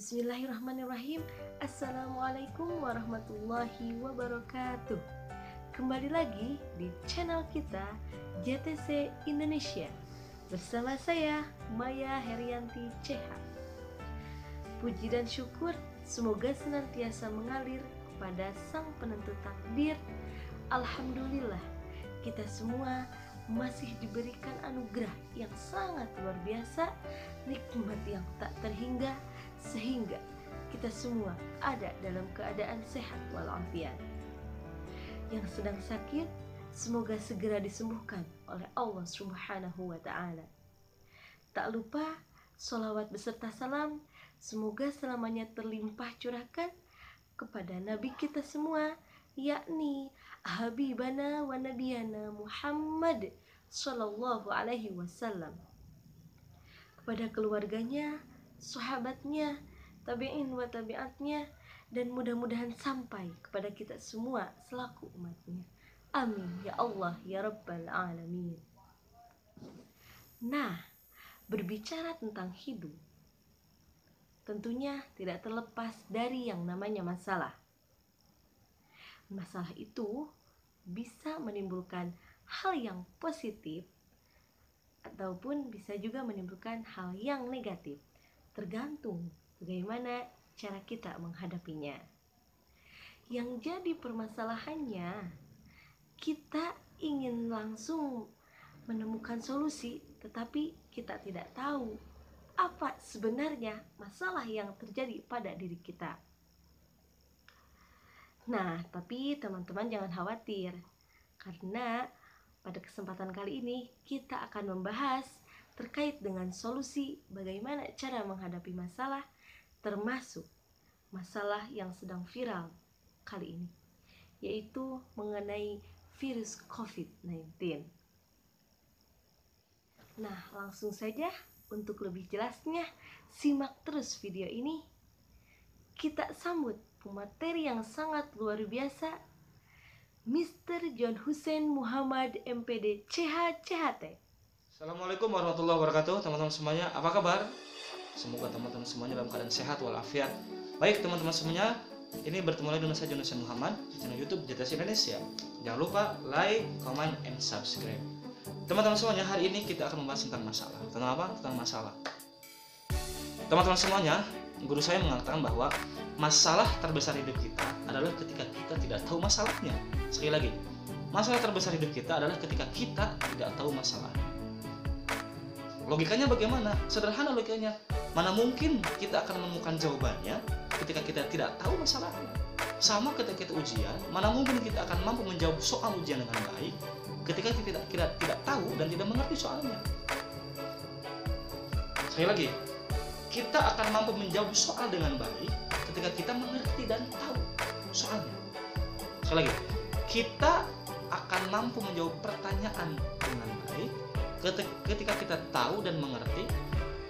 Bismillahirrahmanirrahim. Assalamualaikum warahmatullahi wabarakatuh. Kembali lagi di channel kita JTC Indonesia bersama saya Maya Herianti CH. Puji dan syukur semoga senantiasa mengalir kepada Sang Penentu Takdir. Alhamdulillah, kita semua masih diberikan anugerah yang sangat luar biasa, nikmat yang tak terhingga, sehingga kita semua ada dalam keadaan sehat walafiat. Yang sedang sakit, semoga segera disembuhkan oleh Allah Subhanahu wa Ta'ala. Tak lupa sholawat beserta salam semoga selamanya terlimpah curahkan kepada Nabi kita semua, yakni Habibana wa Nabiyana Muhammad Sallallahu Alaihi Wasallam, kepada keluarganya, sahabatnya, tabi'in wa tabi'atnya, dan mudah-mudahan sampai kepada kita semua selaku umatnya. Amin ya Allah ya Rabbal Alamin. Nah, berbicara tentang hidup, tentunya tidak terlepas dari yang namanya masalah. Masalah itu bisa menimbulkan hal yang positif ataupun bisa juga menimbulkan hal yang negatif, tergantung bagaimana cara kita menghadapinya. Yang jadi permasalahannya, kita ingin langsung menemukan solusi, tetapi kita tidak tahu apa sebenarnya masalah yang terjadi pada diri kita. Nah, tapi teman-teman jangan khawatir, karena pada kesempatan kali ini kita akan membahas terkait dengan solusi bagaimana cara menghadapi masalah, termasuk masalah yang sedang viral kali ini, yaitu mengenai virus COVID-19. Nah, langsung saja untuk lebih jelasnya, simak terus video ini. Kita sambut pemateri yang sangat luar biasa, Mr. John Hussein Muhammad MPD CH-CHT. Assalamualaikum warahmatullahi wabarakatuh. Teman-teman semuanya, apa kabar? Semoga teman-teman semuanya dalam keadaan sehat walafiat. Baik teman-teman semuanya, ini bertemu lagi dengan saya John Hussein Muhammad di channel YouTube JTC Indonesia. Jangan lupa like, comment, and subscribe. Teman-teman semuanya, hari ini kita akan membahas tentang masalah. Tentang apa? Tentang masalah. Teman-teman semuanya, guru saya mengatakan bahwa masalah terbesar hidup kita adalah ketika kita tidak tahu masalahnya. Sekali lagi, masalah terbesar hidup kita adalah ketika kita tidak tahu masalah. Logikanya bagaimana? Sederhana logikanya. Mana mungkin kita akan menemukan jawabannya ketika kita tidak tahu masalahnya. Sama ketika kita ujian, mana mungkin kita akan mampu menjawab soal ujian dengan baik ketika kita tidak tahu dan tidak mengerti soalnya. Sekali lagi, kita akan mampu menjawab soal dengan baik ketika kita mengerti dan tahu soalnya. Sekali lagi, kita akan mampu menjawab pertanyaan dengan baik ketika kita tahu dan mengerti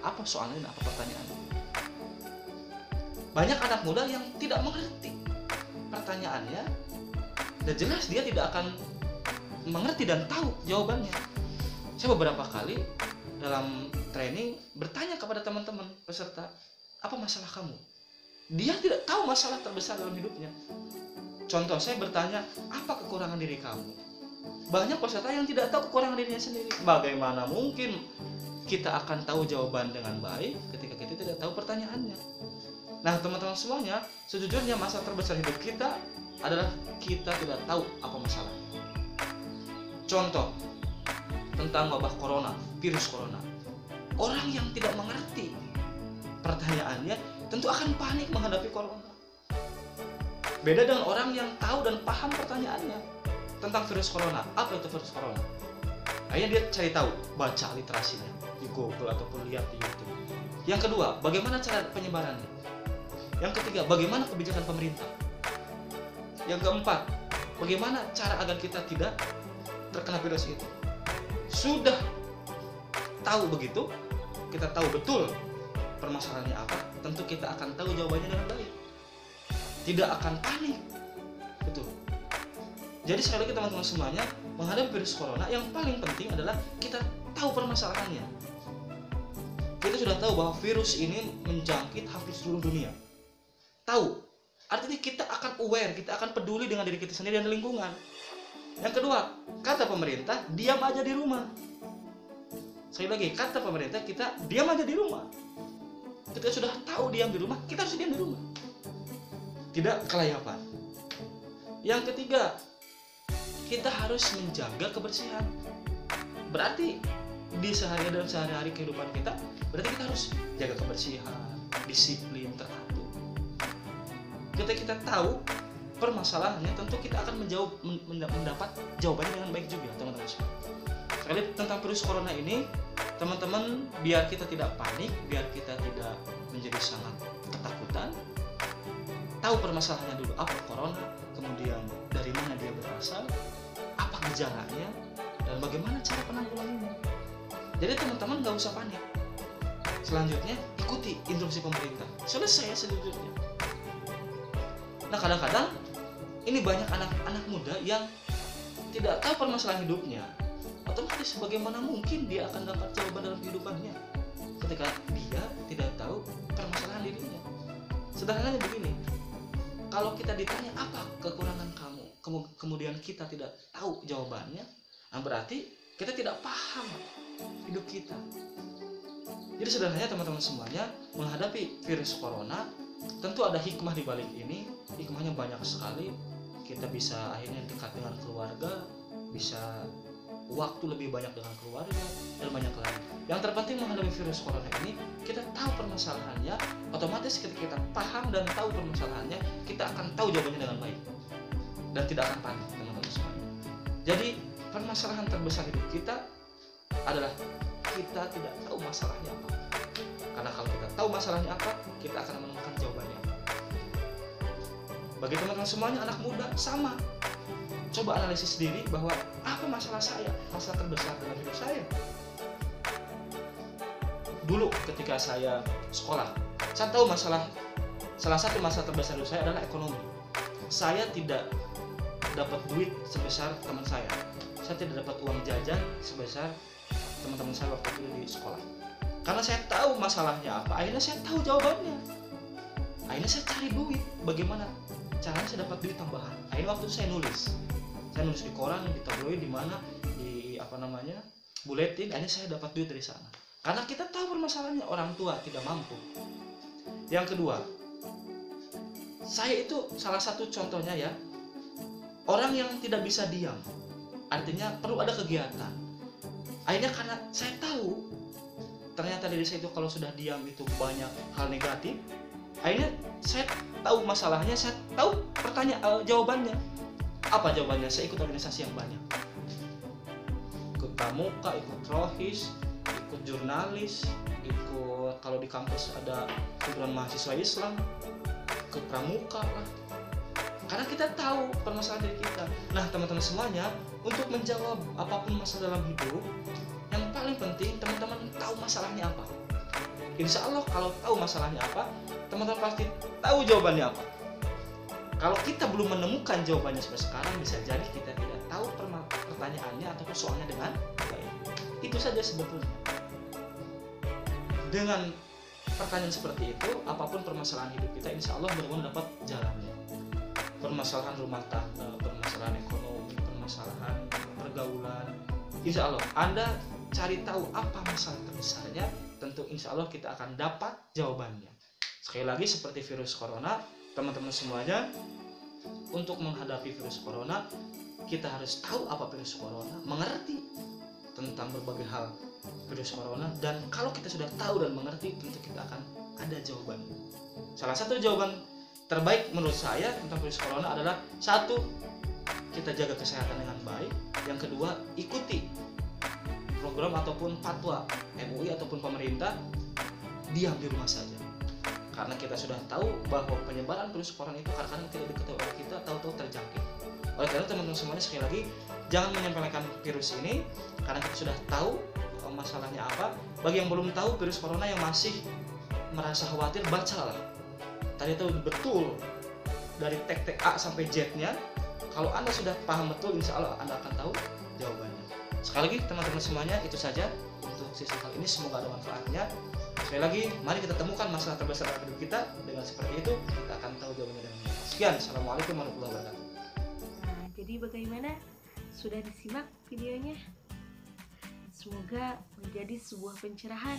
apa soalnya dan apa pertanyaannya. Banyak anak muda yang tidak mengerti pertanyaannya, dan jelas dia tidak akan mengerti dan tahu jawabannya. Saya beberapa kali dalam training bertanya kepada teman-teman peserta, apa masalah kamu? Dia tidak tahu masalah terbesar dalam hidupnya. Contoh, saya bertanya, apa kekurangan diri kamu? Banyak peserta yang tidak tahu kekurangan dirinya sendiri. Bagaimana mungkin kita akan tahu jawaban dengan baik ketika kita tidak tahu pertanyaannya? Nah, teman-teman semuanya, sejujurnya masalah terbesar hidup kita adalah kita tidak tahu apa masalahnya. Contoh, tentang wabah corona, virus corona. Orang yang tidak mengerti pertanyaannya tentu akan panik menghadapi corona. Beda dengan orang yang tahu dan paham pertanyaannya tentang virus corona. Apa itu virus corona? Akhirnya dia cari tahu, baca literasinya di Google ataupun lihat di YouTube. Yang kedua, bagaimana cara penyebarannya? Yang ketiga, bagaimana kebijakan pemerintah? Yang keempat, bagaimana cara agar kita tidak terkena virus itu? Sudah tahu begitu, kita tahu betul permasalahannya apa, tentu kita akan tahu jawabannya dengan baik. Tidak akan panik. Betul. Jadi sekali lagi teman-teman semuanya, menghadapi virus corona yang paling penting adalah kita tahu permasalahannya. kita sudah tahu bahwa virus ini menjangkit hampir seluruh dunia. Tahu, artinya kita akan aware, kita akan peduli dengan diri kita sendiri dan lingkungan. Yang kedua, kata pemerintah, diam aja di rumah. Sekali lagi, kata pemerintah, kita diam aja di rumah. Ketika sudah tahu diam di rumah, kita harus diam di rumah. Tidak kelayapan. Yang ketiga, kita harus menjaga kebersihan. Berarti di sehari-hari kehidupan kita, berarti kita harus jaga kebersihan, disiplin, teratur. Ketika kita tahu permasalahannya, tentu kita akan mendapat jawabannya dengan baik juga, teman-teman semua. Sekali tentang virus corona ini, teman-teman, biar kita tidak panik, biar kita tidak menjadi sangat ketakutan, tahu permasalahannya dulu, apa corona, kemudian dari mana dia berasal, apa gejalanya, dan bagaimana cara penanggulangannya. Jadi teman-teman nggak usah panik. Selanjutnya, ikuti instruksi pemerintah. Selesai sejujurnya. Nah, kadang-kadang ini banyak anak-anak muda yang tidak tahu permasalahan hidupnya. Otomatis bagaimana mungkin dia akan dapat jawaban dalam kehidupannya ketika dia tidak tahu permasalahan dirinya. Sederhananya begini, kalau kita ditanya apa kekurangan kamu, kemudian kita tidak tahu jawabannya, nah berarti kita tidak paham hidup kita. Jadi sederhananya teman-teman semuanya, menghadapi virus corona tentu ada hikmah di balik ini. Hikmahnya banyak sekali. Kita bisa akhirnya dekat dengan keluarga, bisa waktu lebih banyak dengan keluarga, dan banyak lagi. Yang terpenting menghadapi virus corona ini, kita tahu permasalahannya. Otomatis ketika kita paham dan tahu permasalahannya, kita akan tahu jawabannya dengan baik dan tidak akan panik, teman-teman semuanya. Jadi permasalahan terbesar hidup kita adalah kita tidak tahu masalahnya apa. Karena kalau kita tahu masalahnya apa, kita akan menemukan jawabannya apa. Bagi teman-teman semuanya, anak muda sama. Coba analisis diri bahwa apa masalah saya, masalah terbesar dalam hidup saya. Dulu ketika saya sekolah, saya tahu salah satu masalah terbesar hidup saya adalah ekonomi. Saya tidak dapat duit sebesar teman saya. Saya tidak dapat uang jajan sebesar teman-teman saya waktu itu di sekolah. Karena saya tahu masalahnya apa, akhirnya saya tahu jawabannya. Akhirnya saya cari duit, bagaimana caranya saya dapat duit tambahan. Akhirnya waktu itu saya nulis di koran, di tabloid, di mana, di buletin. Akhirnya saya dapat duit dari sana. Karena kita tahu permasalahannya, orang tua tidak mampu. Yang kedua, saya itu salah satu contohnya ya, orang yang tidak bisa diam. Artinya perlu ada kegiatan. Akhirnya karena saya tahu ternyata diri saya itu kalau sudah diam itu banyak hal negatif, akhirnya saya tahu masalahnya, saya tahu jawabannya. Apa jawabannya? Saya ikut organisasi yang banyak, ikut pramuka, ikut rohis, ikut jurnalis, ikut kalau di kampus ada kumpulan mahasiswa Islam, ikut pramuka lah. Karena kita tahu permasalahan diri kita. Nah teman-teman semuanya, untuk menjawab apapun masalah dalam hidup, yang paling penting teman-teman tahu masalahnya apa. Insya Allah kalau tahu masalahnya apa, teman-teman pasti tahu jawabannya apa. Kalau kita belum menemukan jawabannya sampai sekarang, bisa jadi kita tidak tahu pertanyaannya atau soalnya dengan baik. Itu saja sebetulnya. Dengan pertanyaan seperti itu, apapun permasalahan hidup kita, insya Allah benar-benar dapat jalannya. Permasalahan rumah tangga, permasalahan ekonomi, permasalahan pergaulan, insya Allah Anda cari tahu apa masalah terbesarnya, tentu insya Allah kita akan dapat jawabannya. Sekali lagi seperti virus corona, teman-teman semuanya, untuk menghadapi virus corona kita harus tahu apa virus corona, mengerti tentang berbagai hal virus corona, dan kalau kita sudah tahu dan mengerti, tentu kita akan ada jawabannya. Salah satu jawaban terbaik menurut saya tentang virus corona adalah, satu, kita jaga kesehatan dengan baik. Yang kedua, ikuti program ataupun fatwa MUI ataupun pemerintah, diam di rumah saja. Karena kita sudah tahu bahwa penyebaran virus corona itu kadang-kadang tidak diketahui oleh kita, tahu-tahu terjangkit. Oleh karena teman-teman semuanya, sekali lagi jangan menyepelekan virus ini, karena kita sudah tahu masalahnya apa. Bagi yang belum tahu virus corona, yang masih merasa khawatir, bacalah. Tadi tahu betul dari tag A sampai Z-nya. Kalau Anda sudah paham betul, insya Allah Anda akan tahu jawabannya. Sekali lagi teman-teman semuanya, itu saja untuk sesi kali ini semoga ada manfaatnya. Sekali lagi, mari kita temukan masalah terbesar dalam hidup kita. Dengan seperti itu, kita akan tahu jawabannya dengan mudah. Sekian, Assalamualaikum warahmatullahi wabarakatuh. Nah, jadi bagaimana? Sudah disimak videonya? Semoga menjadi sebuah pencerahan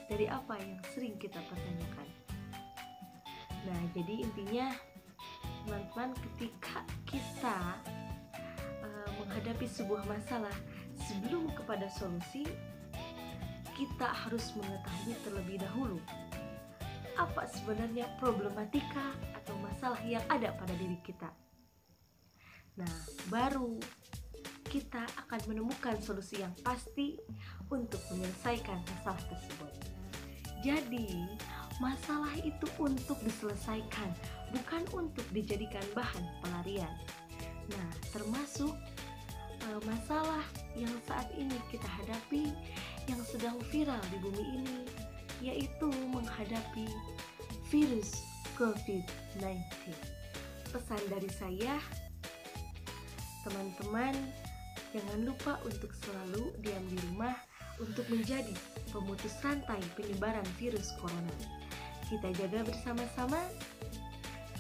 dari apa yang sering kita pertanyakan. Nah, jadi intinya teman-teman, ketika kita menghadapi sebuah masalah, sebelum kepada solusi, kita harus mengetahui terlebih dahulu apa sebenarnya problematika atau masalah yang ada pada diri kita. Nah, baru kita akan menemukan solusi yang pasti untuk menyelesaikan masalah tersebut. Jadi, masalah itu untuk diselesaikan, bukan untuk dijadikan bahan pelarian. Nah, termasuk masalah yang saat ini kita hadapi, yang sedang viral di bumi ini, yaitu menghadapi virus COVID-19. Pesan dari saya, teman-teman, jangan lupa untuk selalu diam di rumah untuk menjadi pemutus rantai penyebaran virus corona. Kita jaga bersama-sama,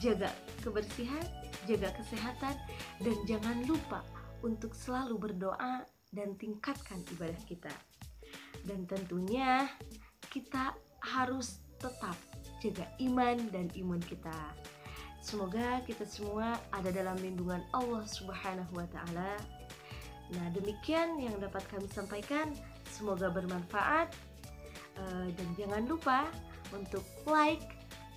jaga kebersihan, jaga kesehatan, dan jangan lupa untuk selalu berdoa dan tingkatkan ibadah kita. Dan tentunya kita harus tetap jaga iman dan imun kita. Semoga kita semua ada dalam lindungan Allah Subhanahu wa Ta'ala. Nah, demikian yang dapat kami sampaikan. Semoga bermanfaat. Dan jangan lupa untuk like,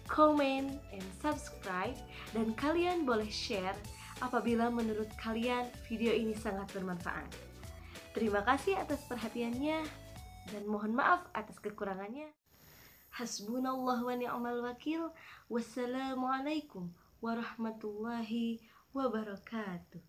comment, and subscribe. Dan kalian boleh share apabila menurut kalian video ini sangat bermanfaat. Terima kasih atas perhatiannya dan mohon maaf atas kekurangannya. Hasbunallah wa ni'mal wakil. Wassalamualaikum warahmatullahi wabarakatuh.